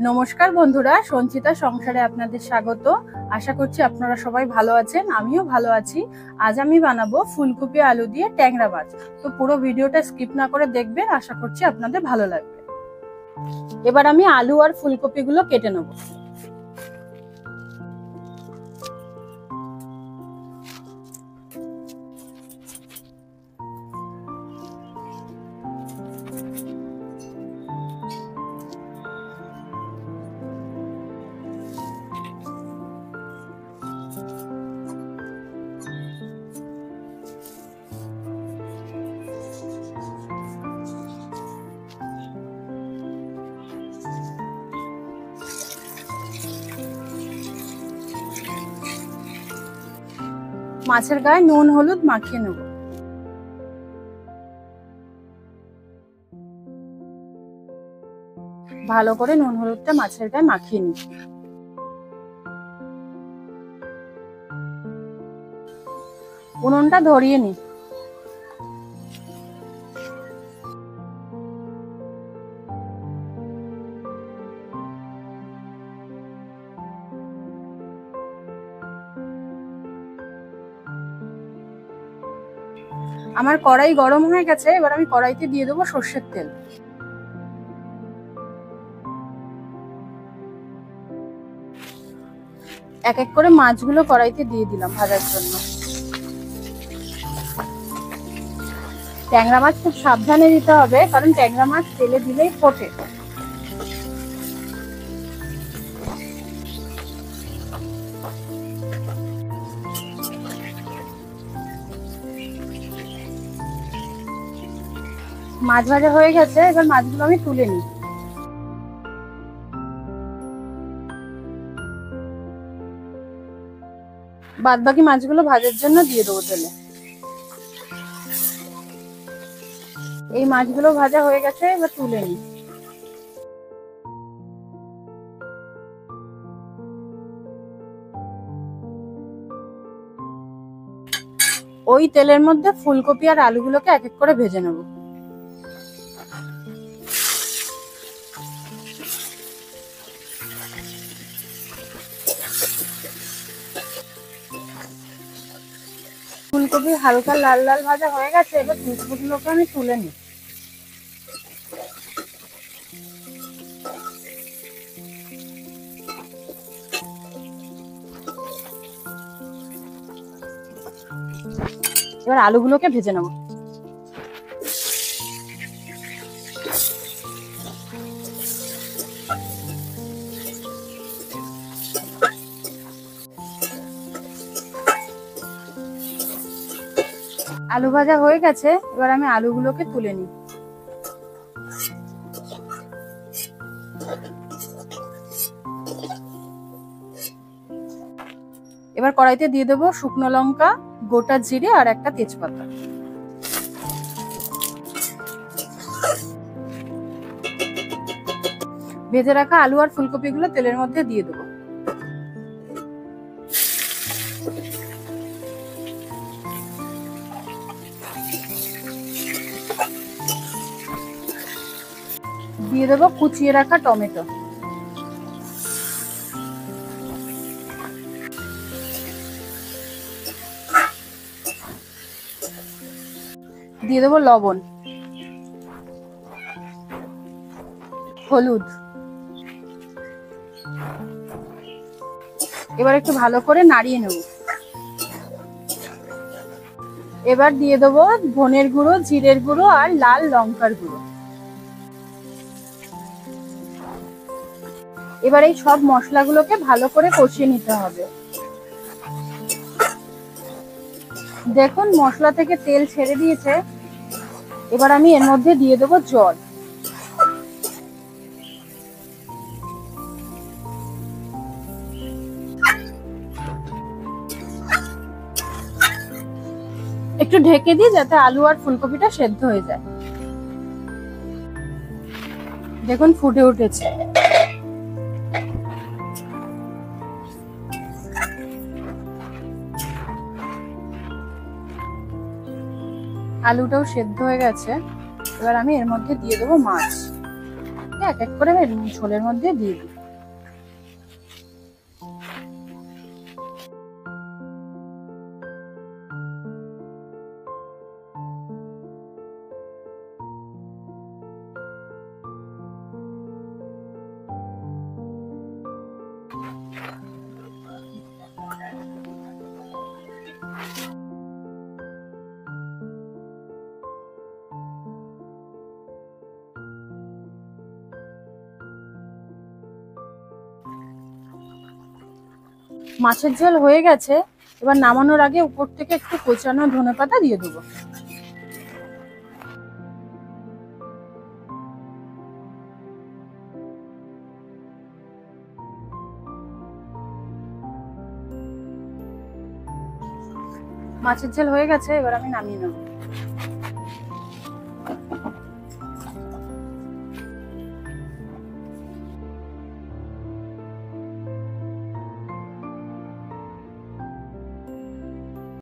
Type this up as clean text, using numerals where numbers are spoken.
নমস্কার বন্ধুরা, সঞ্চিতা সংসারে আপনাদের স্বাগত। আশা করছি আপনারা সবাই ভালো আছেন, আমিও ভালো আছি। আজ আমি বানাবো ফুলকপি আলু দিয়ে ট্যাংরা মাছ। তো পুরো ভিডিওটা স্কিপ না করে দেখবেন, আশা করছি আপনাদের ভালো লাগবে। এবার আমি আলু আর ফুলকপিগুলো কেটে নেব। মাছের গায়ে নুন হলুদ মাখিয়ে নেব। ভালো করে নুন হলুদটা মাছের গায়ে মাখিয়ে নিই। উনুনটা ধরিয়ে নিই। আমার কড়াই গরম হয়ে গেছে, এবার আমি কড়াইতে দিয়ে দেবো সর্ষের তেল। এক এক করে মাছগুলো কড়াইতে দিয়ে দিলাম ভাজার জন্য। ট্যাংরা মাছ খুব সাবধানে দিতে হবে, কারণ ট্যাংরা মাছ তেলে দিলেই ফোটে। মাছ ভাজা হয়ে গেছে, এবার মাছগুলো আমি তুলে নিই। বাদ বাকি মাছগুলো ভাজার জন্য দিয়ে দেবো তেলে। এই মাছগুলো ভাজা হয়ে গেছে, এবার তুলে নিই। ওই তেলের মধ্যে ফুলকপি আর আলুগুলোকে এক এক করে ভেজে নেব। ফুলকপি হালকা লাল লাল ভাজা হয়ে গেছে, এবার ফুলকপিগুলোকে আমি তুলে নিই। এবার আলুগুলোকে ভেজে নেব। আলু ভাজা হয়ে গেছে, এবার আমি আলুগুলোকে তুলে নিই। এবার কড়াইতে দিয়ে দেবো শুকনো লঙ্কা, গোটা জিরে আর একটা তেজপাতা। ভেজে রাখা আলু আর ফুলকপিগুলো তেলের মধ্যে দিয়ে দেবো। দিয়ে দেবো কুচিয়ে রাখা টমেটো। দিয়ে দেবো লবণ, হলুদ। এবার একটু ভালো করে নাড়িয়ে নেব। এবার দিয়ে দেবো ধনের গুঁড়ো, জিরের গুঁড়ো আর লাল লঙ্কার গুঁড়ো। এবার এই সব মশলাগুলোকে ভালো করে কষিয়ে নিতে হবে। দেখুন মশলা থেকে তেল ছেড়ে দিয়েছে। এবার আমি এর মধ্যে দিয়ে দেবো জল। একটু ঢেকে দিই যাতে আলু আর ফুলকপিটা সেদ্ধ হয়ে যায়। দেখুন ফুটে উঠেছে। আলুটাও সেদ্ধ হয়ে গেছে, এবার আমি এর মধ্যে দিয়ে দেবো মাছ। মাছগুলোকে এক এক করে ঝোলের মধ্যে দিয়ে দিই। মাছের ঝোল হয়ে গেছে, এবার নামানোর আগে উপর থেকে একটু কোচানো ধনেপাতা দিয়ে দেবো। মাছের ঝোল হয়ে গেছে, এবার আমি নামিয়ে নেবো।